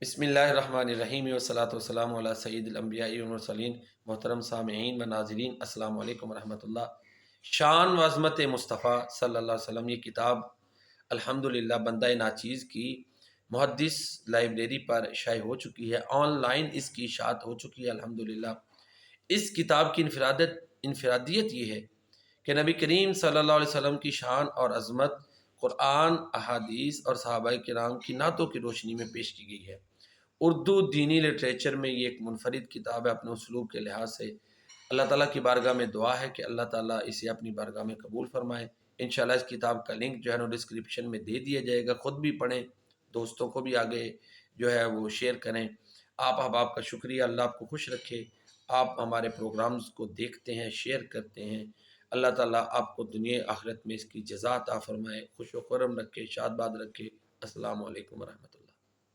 بسم اللہ الرحمن الرحیم والصلاۃ والسلام علی سید الانبیاء والمرسلین۔ محترم سامعین و ناظرین، السلام علیکم ورحمۃ اللہ۔ شان و عظمت مصطفیٰ صلی اللہ علیہ وسلم، یہ کتاب الحمدللہ بندہ ناچیز کی محدث لائبریری پر شائع ہو چکی ہے، آن لائن اس کی اشاعت ہو چکی ہے الحمدللہ۔ اس کتاب کی انفرادیت یہ ہے کہ نبی کریم صلی اللہ علیہ وسلم کی شان اور عظمت قرآن، احادیث اور صحابہ کرام کی نعتوں کی روشنی میں پیش کی گئی ہے۔ اردو دینی لٹریچر میں یہ ایک منفرد کتاب ہے اپنے اسلوب کے لحاظ سے۔ اللہ تعالیٰ کی بارگاہ میں دعا ہے کہ اللہ تعالیٰ اسے اپنی بارگاہ میں قبول فرمائے۔ انشاءاللہ اس کتاب کا لنک جو ہے نا ڈسکرپشن میں دے دیا جائے گا، خود بھی پڑھیں، دوستوں کو بھی آگے جو ہے وہ شیئر کریں۔ آپ احباب کا شکریہ، اللہ آپ کو خوش رکھے۔ آپ ہمارے پروگرامز کو دیکھتے ہیں، شیئر کرتے ہیں، اللہ تعالیٰ آپ کو دنیا آخرت میں اس کی جزا عطا فرمائے، خوش و خرم رکھے، شاد باد رکھے۔ السلام علیکم ورحمۃ اللہ۔